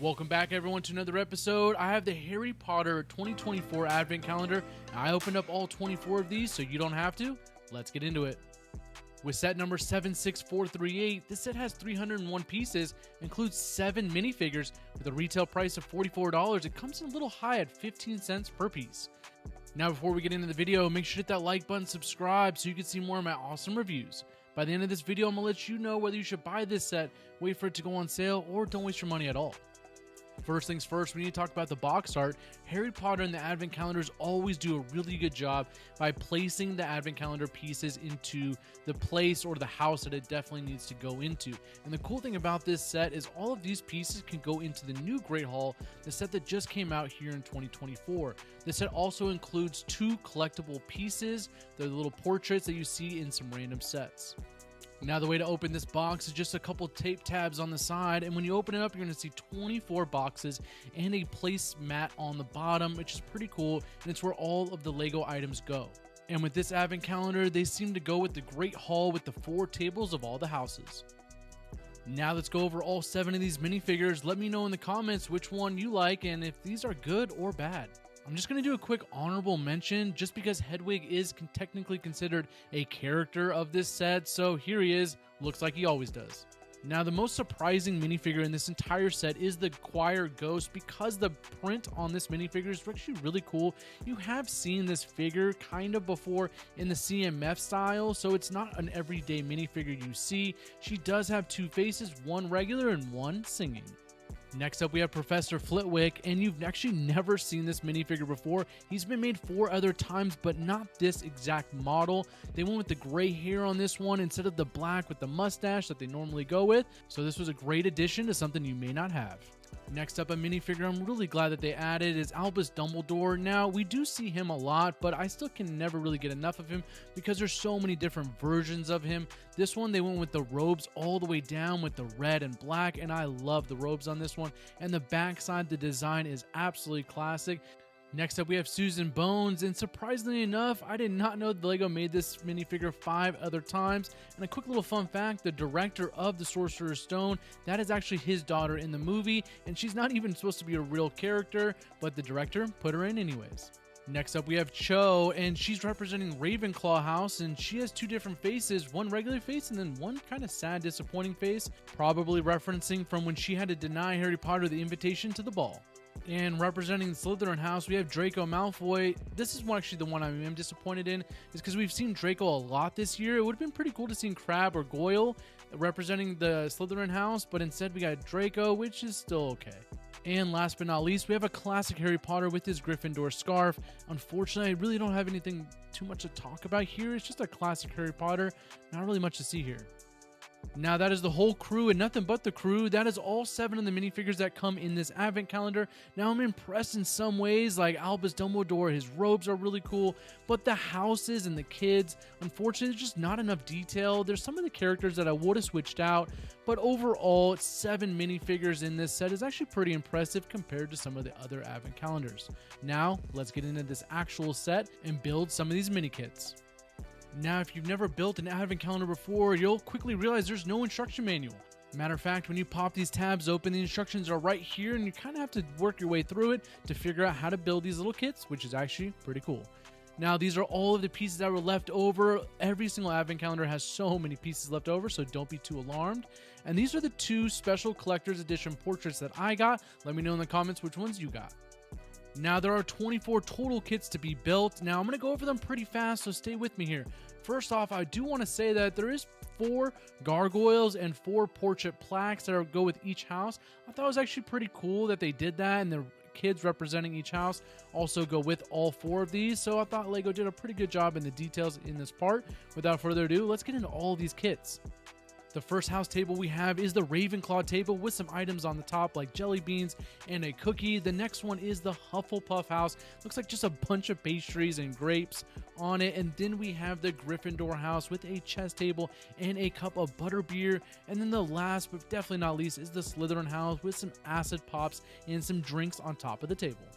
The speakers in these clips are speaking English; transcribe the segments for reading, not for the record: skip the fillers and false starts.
Welcome back, everyone, to another episode. I have the Harry Potter 2024 Advent Calendar. I opened up all 24 of these, so you don't have to. Let's get into it. With set number 76438, this set has 301 pieces, includes 7 minifigures. With a retail price of $44, it comes in a little high at 15 cents per piece. Now, before we get into the video, make sure to hit that like button, subscribe, so you can see more of my awesome reviews. By the end of this video, I'm going to let you know whether you should buy this set, wait for it to go on sale, or don't waste your money at all. First things first, we need to talk about the box art. Harry Potter and the Advent calendars always do a really good job by placing the Advent calendar pieces into the place or the house that it definitely needs to go into. And the cool thing about this set is all of these pieces can go into the new Great Hall, the set that just came out here in 2024. This set also includes 2 collectible pieces. They're the little portraits that you see in some random sets. Now, the way to open this box is just a couple tape tabs on the side, and when you open it up, you're going to see 24 boxes and a place mat on the bottom, which is pretty cool, and it's where all of the Lego items go. And with this Advent calendar, they seem to go with the Great Hall with the 4 tables of all the houses. Now let's go over all 7 of these minifigures. Let me know in the comments which one you like and if these are good or bad. I'm just going to do a quick honorable mention just because Hedwig is technically considered a character of this set, so here he is, looks like he always does. Now, the most surprising minifigure in this entire set is the choir ghost because the print on this minifigure is actually really cool. You have seen this figure kind of before in the CMF style, so it's not an everyday minifigure you see. She does have 2 faces, one regular and one singing. Next up, we have Professor Flitwick, and you've actually never seen this minifigure before. He's been made 4 other times, but not this exact model. They went with the gray hair on this one instead of the black with the mustache that they normally go with, so this was a great addition to something you may not have. Next up, a minifigure I'm really glad that they added is Albus Dumbledore. Now, we do see him a lot, but I still can never really get enough of him because there's so many different versions of him. This one, they went with the robes all the way down with the red and black, and I love the robes on this one. And the backside, the design is absolutely classic. Next up, we have Susan Bones, and surprisingly enough, I did not know that LEGO made this minifigure 5 other times. And a quick little fun fact, the director of the Sorcerer's Stone, that is actually his daughter in the movie, and she's not even supposed to be a real character, but the director put her in anyways. Next up, we have Cho, and she's representing Ravenclaw House, and she has 2 different faces, one regular face and then one kind of sad, disappointing face, probably referencing from when she had to deny Harry Potter the invitation to the ball. And representing the Slytherin house, we have Draco Malfoy. This is actually the one I am disappointed in, is because we've seen Draco a lot this year. It would have been pretty cool to see Crabbe or Goyle representing the Slytherin house, but instead we got Draco, which is still okay. And last but not least, we have a classic Harry Potter with his Gryffindor scarf. Unfortunately, I really don't have anything too much to talk about here. It's just a classic Harry Potter. Not really much to see here. Now, that is the whole crew and nothing but the crew. That is all 7 of the minifigures that come in this Advent calendar. Now, I'm impressed in some ways, like Albus Dumbledore, his robes are really cool, but the houses and the kids, unfortunately, there's just not enough detail. There's some of the characters that I would have switched out, but overall, 7 minifigures in this set is actually pretty impressive compared to some of the other Advent calendars. Now, let's get into this actual set and build some of these mini kits. Now, if you've never built an Advent calendar before, you'll quickly realize there's no instruction manual. Matter of fact, when you pop these tabs open, the instructions are right here, and you kind of have to work your way through it to figure out how to build these little kits, which is actually pretty cool. Now, these are all of the pieces that were left over. Every single Advent calendar has so many pieces left over, so don't be too alarmed. And these are the 2 special collector's edition portraits that I got. Let me know in the comments which ones you got. Now, there are 24 total kits to be built. Now, I'm going to go over them pretty fast, so stay with me here. First off, I do want to say that there is 4 gargoyles and 4 portrait plaques that go with each house. I thought it was actually pretty cool that they did that, and the kids representing each house also go with all 4 of these. So I thought LEGO did a pretty good job in the details in this part. Without further ado, let's get into all of these kits. The first house table we have is the Ravenclaw table with some items on the top like jelly beans and a cookie. The next one is the Hufflepuff house. Looks like just a bunch of pastries and grapes on it. And then we have the Gryffindor house with a chess table and a cup of butterbeer. And then the last but definitely not least is the Slytherin house with some acid pops and some drinks on top of the table.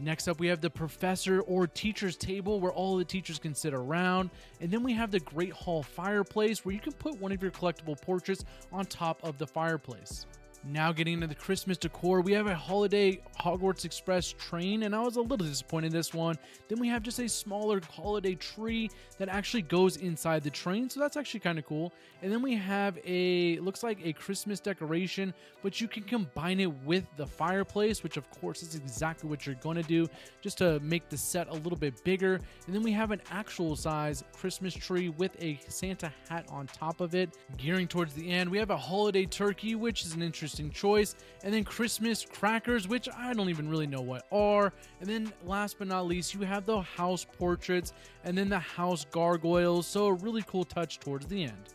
Next up, we have the professor or teacher's table where all the teachers can sit around. And then we have the Great Hall fireplace where you can put one of your collectible portraits on top of the fireplace. Now getting into the Christmas decor, we have a holiday Hogwarts Express train, and I was a little disappointed in this one. Then we have just a smaller holiday tree that actually goes inside the train, so that's actually kind of cool. And then we have looks like a Christmas decoration, but you can combine it with the fireplace, which of course is exactly what you're going to do, just to make the set a little bit bigger. And then we have an actual size Christmas tree with a Santa hat on top of it. Gearing towards the end, we have a holiday turkey, which is an interesting choice, and then Christmas crackers, which I don't even really know what are. And then last but not least, you have the house portraits and then the house gargoyles, so a really cool touch towards the end.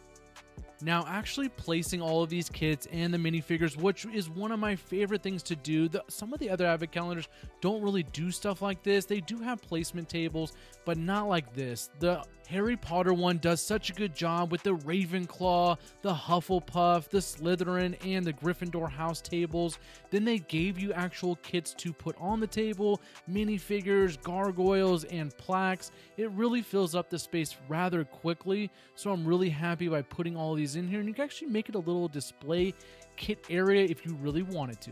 Now, actually placing all of these kits and the minifigures, which is one of my favorite things to do. Some of the other advent calendars don't really do stuff like this. They do have placement tables, but not like this. The Harry Potter one does such a good job with the Ravenclaw, the Hufflepuff, the Slytherin, and the Gryffindor house tables. Then they gave you actual kits to put on the table, minifigures, gargoyles, and plaques. It really fills up the space rather quickly, so I'm really happy by putting all of these in here, and you can actually make it a little display kit area if you really wanted to.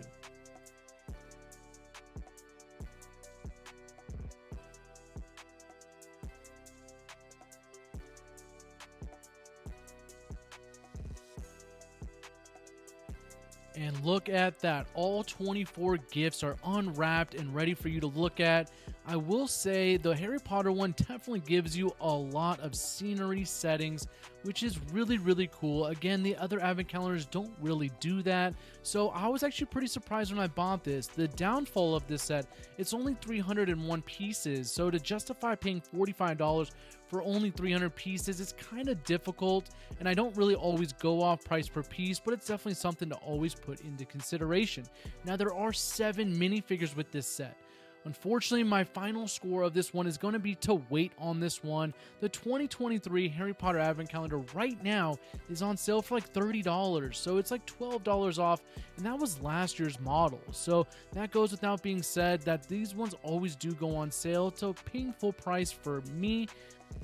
And look at that, all 24 gifts are unwrapped and ready for you to look at. I will say the Harry Potter one definitely gives you a lot of scenery settings, which is really, really cool. Again, the other advent calendars don't really do that, so I was actually pretty surprised when I bought this. The downfall of this set, it's only 301 pieces, so to justify paying $45 for only 300 pieces is kind of difficult, and I don't really always go off price per piece, but it's definitely something to always put into consideration. Now, there are 7 minifigures with this set. Unfortunately, my final score of this one is going to be to wait on this one. The 2023 Harry Potter Advent Calendar right now is on sale for like $30, so it's like $12 off, and that was last year's model. So that goes without being said that these ones always do go on sale. It's a paying full price for me.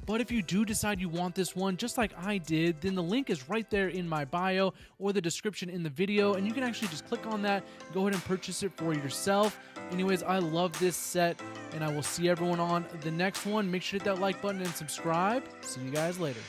But if you do decide you want this one, just like I did, then the link is right there in my bio or the description in the video, and you can actually just click on that, go ahead and purchase it for yourself. Anyways, I love this set, and I will see everyone on the next one. Make sure to hit that like button and subscribe. See you guys later.